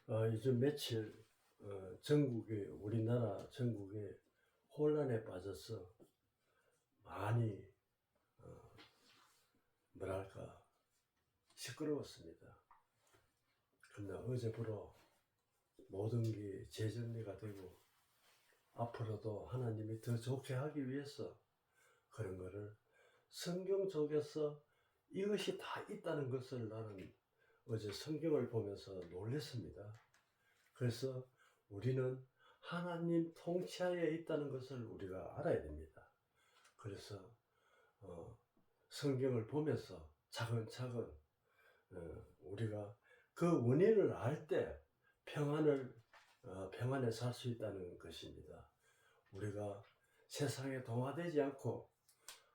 요즘 며칠 전국에 우리나라 전국에 혼란에 빠져서 많이 어, 뭐랄까 시끄러웠습니다. 그러나 어제부로 모든 게 재정리가 되고 앞으로도 하나님이 더 좋게 하기 위해서 그런 거를 성경 속에서 이것이 다 있다는 것을 나는 어제 성경을 보면서 놀랐습니다. 그래서 우리는 하나님 통치하에 있다는 것을 우리가 알아야 됩니다. 그래서 성경을 보면서 차근차근 우리가 그 원인을 알 때 평안에 살 수 있다는 것입니다. 우리가 세상에 동화되지 않고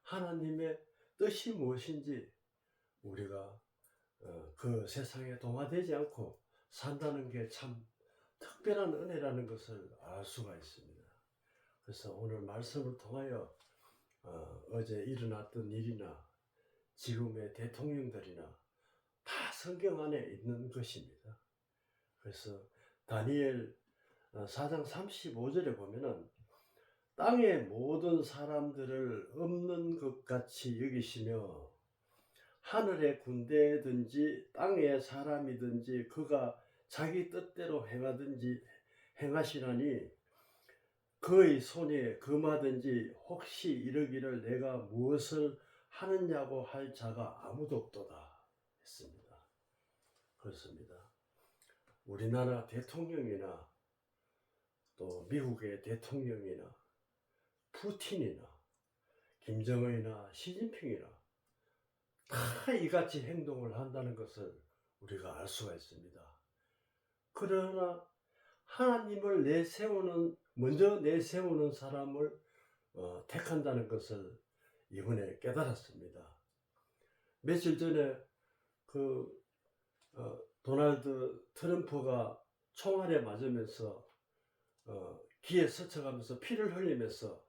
하나님의 뜻이 무엇인지 우리가 그 세상에 동화되지 않고 산다는 게 참 특별한 은혜라는 것을 알 수가 있습니다. 그래서 오늘 말씀을 통하여 어제 일어났던 일이나 지금의 대통령들이나 다 성경 안에 있는 것입니다. 그래서 다니엘 4장 35절에 보면은 땅의 모든 사람들을 없는 것 같이 여기시며 하늘의 군대든지 땅의 사람이든지 그가 자기 뜻대로 행하시나니 그의 손에 금하든지 혹시 이르기를 내가 무엇을 하느냐고 할 자가 아무도 없도다 했습니다. 그렇습니다. 우리나라 대통령이나 또 미국의 대통령이나 푸틴이나 김정은이나 시진핑이나 다 이같이 행동을 한다는 것을 우리가 알 수가 있습니다. 그러나 하나님을 먼저 내세우는 사람을 택한다는 것을 이번에 깨달았습니다. 며칠 전에 도널드 트럼프가 총알에 맞으면서 기에 스쳐가면서 피를 흘리면서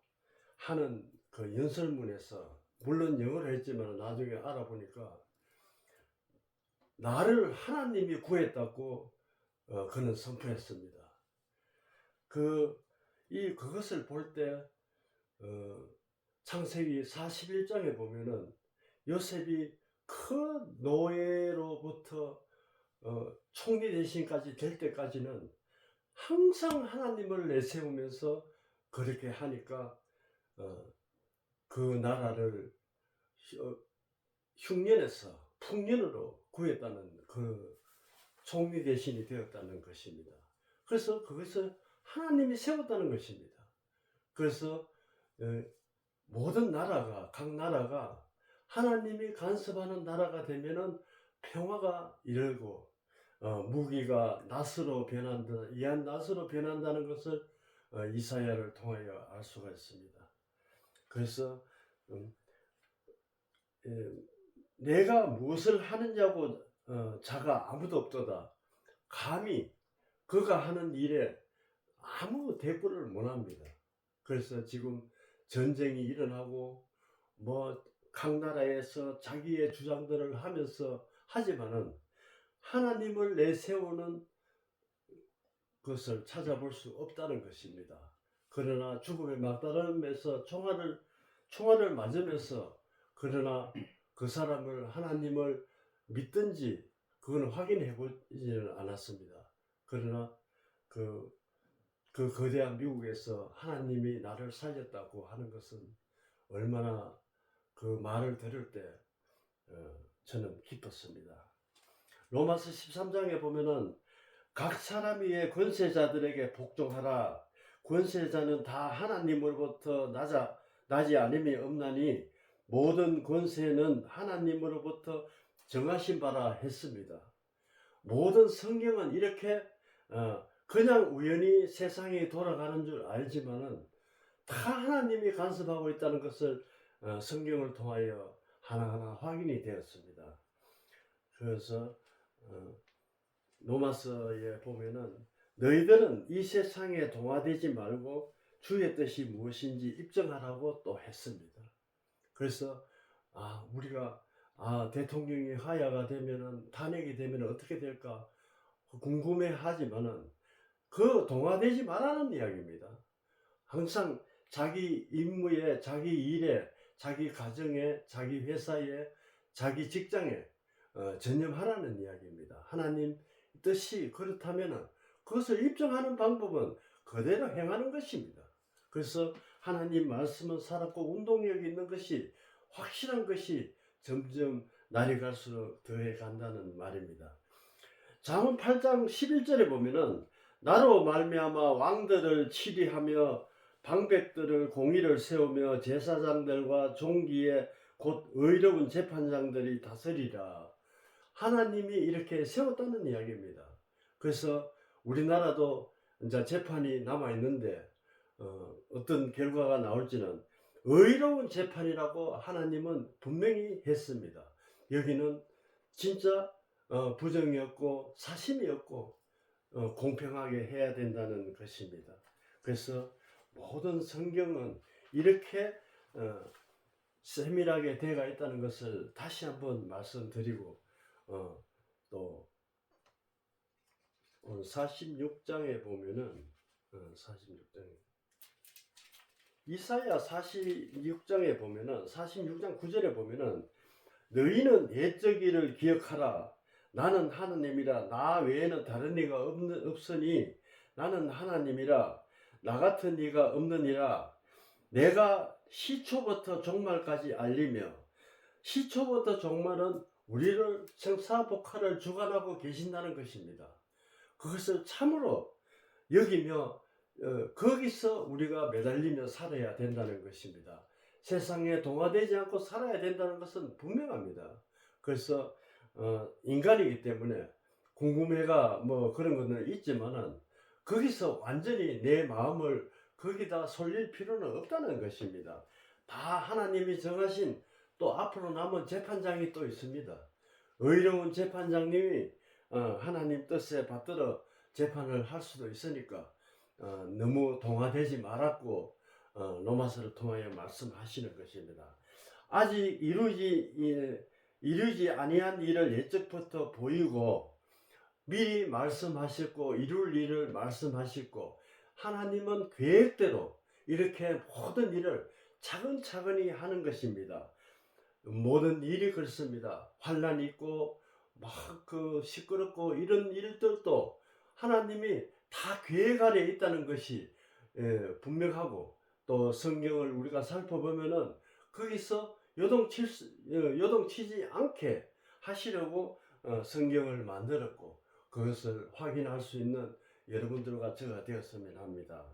하는 그 연설문에서 물론 영어를 했지만 나중에 알아보니까 나를 하나님이 구했다고 그는 선포했습니다. 그것을 볼 때 창세기 41장에 보면은 요셉이 큰 노예로부터 총리 대신까지 될 때까지는 항상 하나님을 내세우면서 그렇게 하니까 그 나라를 흉년에서 풍년으로 구했다는 그 총리 대신이 되었다는 것입니다. 그래서 그것을 하나님이 세웠다는 것입니다. 그래서 모든 나라가 각 나라가 하나님이 간섭하는 나라가 되면은 평화가 이르고 무기가 낫으로 변한다, 이한 낫으로 변한다는 것을 이사야를 통하여 알 수가 있습니다. 그래서 내가 무엇을 하느냐고 자가 아무도 없도다. 감히 그가 하는 일에 아무 대꾸를 못합니다. 그래서 지금 전쟁이 일어나고 각 나라에서 자기의 주장들을 하면서 하지만은 하나님을 내세우는 것을 찾아볼 수 없다는 것입니다. 그러나 죽음의 막다름에서 총알을 맞으면서 그러나 그 사람을 하나님을 믿든지 그건 확인해 보지는 않았습니다. 그러나 그 거대한 미국에서 하나님이 나를 살렸다고 하는 것은 얼마나 그 말을 들을 때 저는 기뻤습니다. 로마서 13장에 보면은 각 사람 위에 권세자들에게 복종하라. 권세자는 다 하나님으로부터 나지 않음이 없나니 모든 권세는 하나님으로부터 정하신 바라 했습니다. 모든 성경은 이렇게 그냥 우연히 세상이 돌아가는 줄 알지만은 다 하나님이 간섭하고 있다는 것을 성경을 통하여 하나하나 확인이 되었습니다. 그래서 로마서에 보면은 너희들은 이 세상에 동화되지 말고 주의 뜻이 무엇인지 입증하라고 또 했습니다. 그래서 우리가 대통령이 하야가 되면은 탄핵이 되면 어떻게 될까? 궁금해하지만은 그 동화되지 말라는 이야기입니다. 항상 자기 임무에, 자기 일에, 자기 가정에, 자기 회사에, 자기 직장에 전념하라는 이야기입니다. 하나님 뜻이 그렇다면은 그것을 입증하는 방법은 그대로 행하는 것입니다. 그래서 하나님 말씀은 살았고 운동력이 있는 것이, 확실한 것이 점점 날이 갈수록 더해 간다는 말입니다. 잠언 8장 11절에 보면은 나로 말미암아 왕들을 치리하며 방백들을 공의를 세우며 제사장들과 종기에 곧 의로운 재판장들이 다스리라. 하나님이 이렇게 세웠다는 이야기입니다. 그래서 우리나라도 이제 재판이 남아 있는데 어떤 결과가 나올지는 의로운 재판이라고 하나님은 분명히 했습니다. 여기는 진짜 부정이었고 사심이었고 공평하게 해야 된다는 것입니다. 그래서 모든 성경은 이렇게 세밀하게 되어 있다는 것을 다시 한번 말씀드리고 또 46장에 보면은 46장에 이사야 46장에 보면은 46장 9절에 보면은 너희는 옛적 일을 기억하라. 나는 하나님이라. 나 외에는 다른 이가 없으니 나는 하나님이라. 나 같은 이가 없느니라. 내가 시초부터 종말까지 알리며, 시초부터 종말은 우리를 생사복화를 주관하고 계신다는 것입니다. 그것을 참으로 여기며 거기서 우리가 매달리며 살아야 된다는 것입니다. 세상에 동화되지 않고 살아야 된다는 것은 분명합니다. 그래서 인간이기 때문에 궁금해가 뭐 그런 것은 있지만은 거기서 완전히 내 마음을 거기다 솔릴 필요는 없다는 것입니다. 다 하나님이 정하신 또 앞으로 남은 재판장이 또 있습니다. 의로운 재판장님이 하나님 뜻에 받들어 재판을 할 수도 있으니까 너무 동화되지 말았고 로마서를 통하여 말씀하시는 것입니다. 아직 이루지 아니한 일을 예적부터 보이고 미리 말씀하셨고 이룰 일을 말씀하셨고 하나님은 계획대로 이렇게 모든 일을 차근차근히 하는 것입니다. 모든 일이 그렇습니다. 환난이 있고 막 시끄럽고 이런 일들도 하나님이 다 계획 아래 있다는 것이 분명하고 또 성경을 우리가 살펴보면은 거기서 요동치지 않게 하시려고 성경을 만들었고 그것을 확인할 수 있는 여러분들과 저가 되었으면 합니다.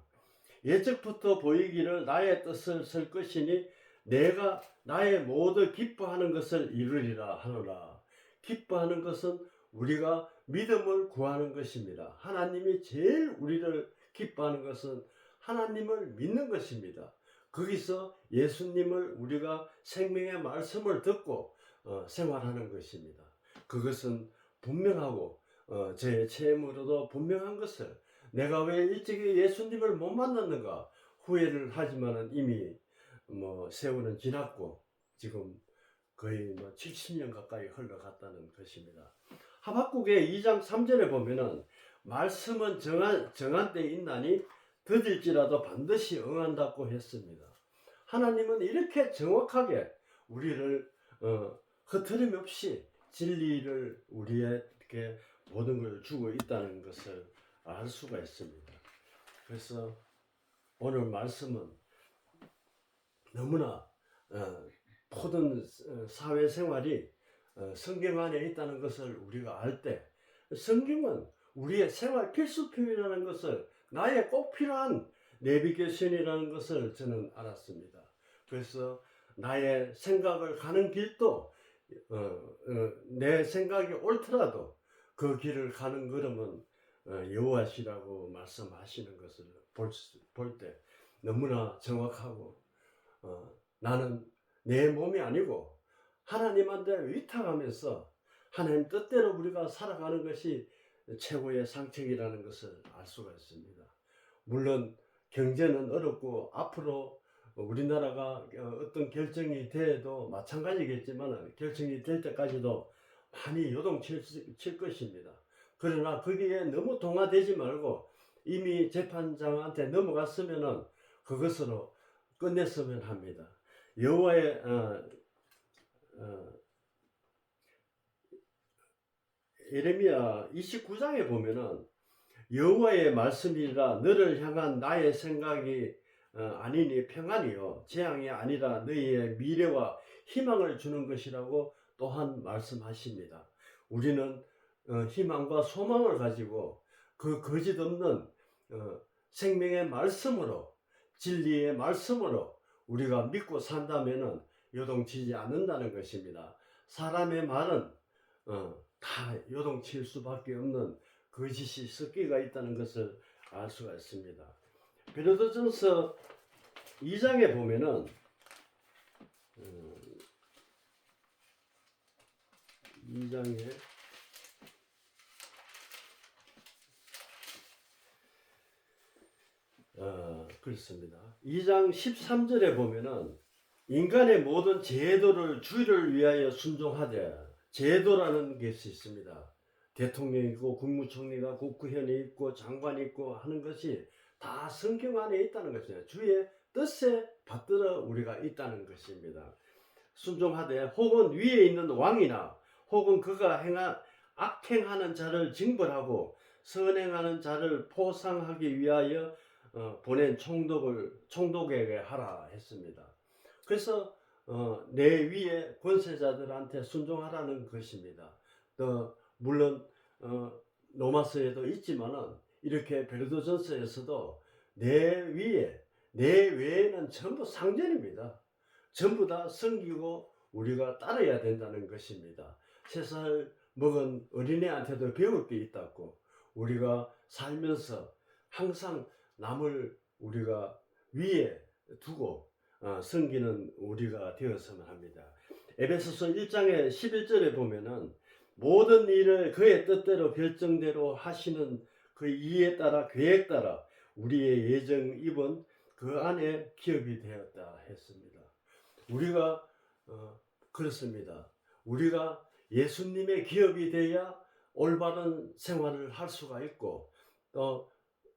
예적부터 보이기를 나의 뜻을 쓸 것이니 내가 나의 모두 기뻐하는 것을 이루리라 하노라. 기뻐하는 것은 우리가 믿음을 구하는 것입니다. 하나님이 제일 우리를 기뻐하는 것은 하나님을 믿는 것입니다. 거기서 예수님을 우리가 생명의 말씀을 듣고 생활하는 것입니다. 그것은 분명하고 제 체험으로도 분명한 것을 내가 왜 일찍이 예수님을 못 만났는가 후회를 하지만은 이미 세월은 지났고 지금 거의 70년 가까이 흘러갔다는 것입니다. 하박국의 2장 3절에 보면은 말씀은 정한 때 있나니 더딜지라도 반드시 응한다고 했습니다. 하나님은 이렇게 정확하게 우리를 흐트림 없이 진리를 우리에게 모든 걸 주고 있다는 것을 알 수가 있습니다. 그래서 오늘 말씀은 너무나 모든 사회생활이 성경 안에 있다는 것을 우리가 알 때 성경은 우리의 생활 필수품이라는 것을 나의 꼭 필요한 내비게이션이라는 것을 저는 알았습니다. 그래서 나의 생각을 가는 길도 내 생각이 옳더라도 그 길을 가는 걸음은 여호와시라고 말씀하시는 것을 볼 때 너무나 정확하고 나는 내 몸이 아니고 하나님한테 위탁하면서 하나님 뜻대로 우리가 살아가는 것이 최고의 상책이라는 것을 알 수가 있습니다. 물론 경제는 어렵고 앞으로 우리나라가 어떤 결정이 돼도 마찬가지겠지만 결정이 될 때까지도 많이 요동칠 것입니다. 그러나 거기에 너무 동화되지 말고 이미 재판장한테 넘어갔으면은 그것으로 끝냈으면 합니다. 여호와의 예레미야 29장에 보면은 여호와의 말씀이라 너를 향한 나의 생각이 아니니 평안이요 재앙이 아니라 너희의 미래와 희망을 주는 것이라고 또한 말씀하십니다. 우리는 희망과 소망을 가지고 그 거짓 없는 생명의 말씀으로 진리의 말씀으로 우리가 믿고 산다면은 요동치지 않는다는 것입니다. 사람의 말은 다 요동칠 수밖에 없는 거짓이 섞여가 있다는 것을 알 수가 있습니다. 베드로전서 2장에 보면은 2장에 그렇습니다. 2장 13절에 보면은 인간의 모든 제도를 주의를 위하여 순종하되 제도라는 것이 있습니다. 대통령이 있고 국무총리가 국회의원이 있고 장관이 있고 하는 것이 다 성경 안에 있다는 것이에요. 주의 뜻에 받들어 우리가 있다는 것입니다. 순종하되 혹은 위에 있는 왕이나 혹은 그가 악행하는 자를 징벌하고 선행하는 자를 포상하기 위하여 보낸 총독에게 하라 했습니다. 그래서 내 위에 권세자들한테 순종하라는 것입니다. 물론 로마서에도 있지만은 이렇게 베드로전서에서도 내 외에는 전부 상전입니다. 전부 다 섬기고 우리가 따라야 된다는 것입니다. 3살 먹은 어린애한테도 배울 게 있다고 우리가 살면서 항상 남을 우리가 위에 두고 섬기는 우리가 되었으면 합니다. 에베소서 1장의 11절에 보면은 모든 일을 그의 뜻대로 결정대로 하시는 그 이에 따라 계획 따라 우리의 예정 입은 그 안에 기업이 되었다 했습니다. 우리가 그렇습니다. 우리가 예수님의 기업이 되어야 올바른 생활을 할 수가 있고 또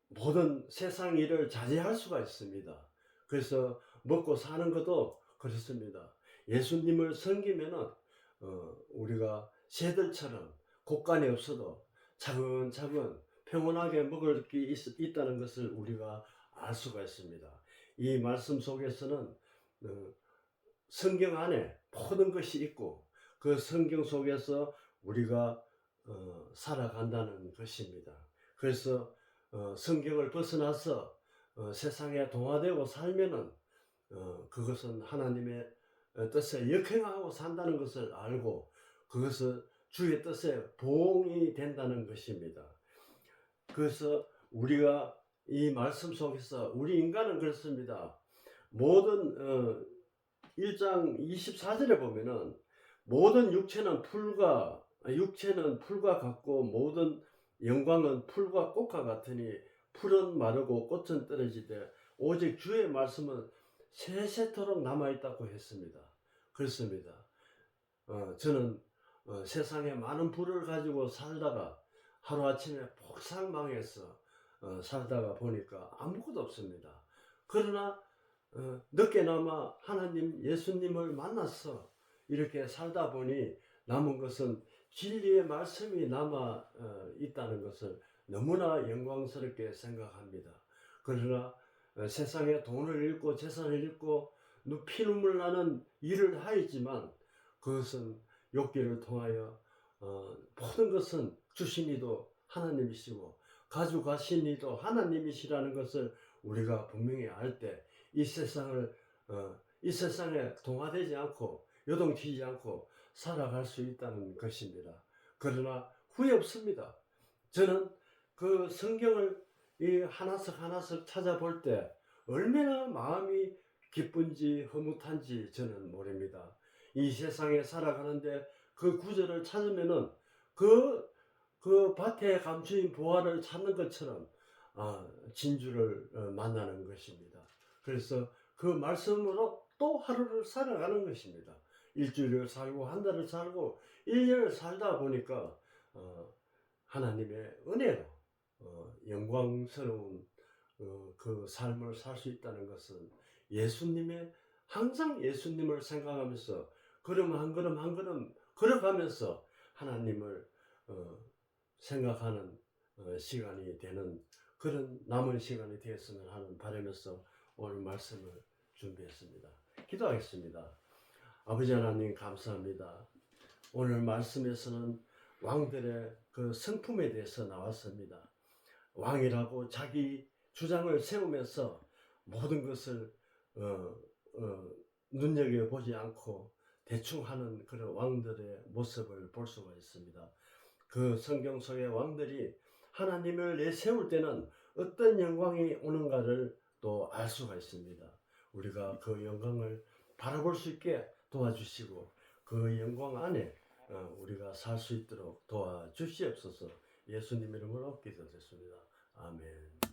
모든 세상 일을 자제할 수가 있습니다. 그래서 먹고 사는 것도 그렇습니다. 예수님을 섬기면은 우리가 새들처럼 곳간이 없어도 차근차근 평온하게 먹을 게 있다는 것을 우리가 알 수가 있습니다. 이 말씀 속에서는 성경 안에 모든 것이 있고 그 성경 속에서 우리가 살아간다는 것입니다. 그래서 성경을 벗어나서 세상에 동화되고 살면은 그것은 하나님의 뜻에 역행하고 산다는 것을 알고 그것을 주의 뜻에 보응이 된다는 것입니다. 그래서 우리가 이 말씀 속에서 우리 인간은 그렇습니다. 모든 1장 24절에 보면은 모든 육체는 풀과 같고 모든 영광은 풀과 꽃과 같으니 풀은 마르고 꽃은 떨어지되 오직 주의 말씀은 세세토록 남아있다고 했습니다. 그렇습니다. 저는 세상에 많은 부를 가지고 살다가 하루아침에 폭삭망해서 살다가 보니까 아무것도 없습니다. 그러나 늦게나마 하나님 예수님을 만나서 이렇게 살다 보니 남은 것은 진리의 말씀이 남아 있다는 것을 너무나 영광스럽게 생각합니다. 그러나 세상에 돈을 잃고 재산을 잃고 피눈물 나는 일을 하였지만 그것은 욕기를 통하여 모든 것은 주신 이도 하나님이시고 가져가신 이도 하나님이시라는 것을 우리가 분명히 알 때 이 세상에 동화되지 않고 요동치지 않고 살아갈 수 있다는 것입니다. 그러나 후회 없습니다. 저는 그 성경을 이 하나씩 찾아볼 때 얼마나 마음이 기쁜지 흐뭇한지 저는 모릅니다. 이 세상에 살아가는데 그 구절을 찾으면은 그 밭에 감추인 보화를 찾는 것처럼 진주를 만나는 것입니다. 그래서 그 말씀으로 또 하루를 살아가는 것입니다. 일주일을 살고 한 달을 살고 1년을 살다 보니까 하나님의 은혜로 영광스러운 그 삶을 살 수 있다는 것은 항상 예수님을 생각하면서 걸음 한 걸음 한 걸음 걸어가면서 하나님을 생각하는 시간이 되는 그런 남은 시간이 되었으면 하는 바람에서 오늘 말씀을 준비했습니다. 기도하겠습니다. 아버지 하나님 감사합니다. 오늘 말씀에서는 왕들의 그 성품에 대해서 나왔습니다. 왕이라고 자기 주장을 세우면서 모든 것을 눈여겨보지 않고 대충 하는 그런 왕들의 모습을 볼 수가 있습니다. 그 성경 속의 왕들이 하나님을 내세울 때는 어떤 영광이 오는가를 또 알 수가 있습니다. 우리가 그 영광을 바라볼 수 있게 도와주시고 그 영광 안에 우리가 살 수 있도록 도와주시옵소서. 예수님 이름으로 기도드렸습니다. 아멘.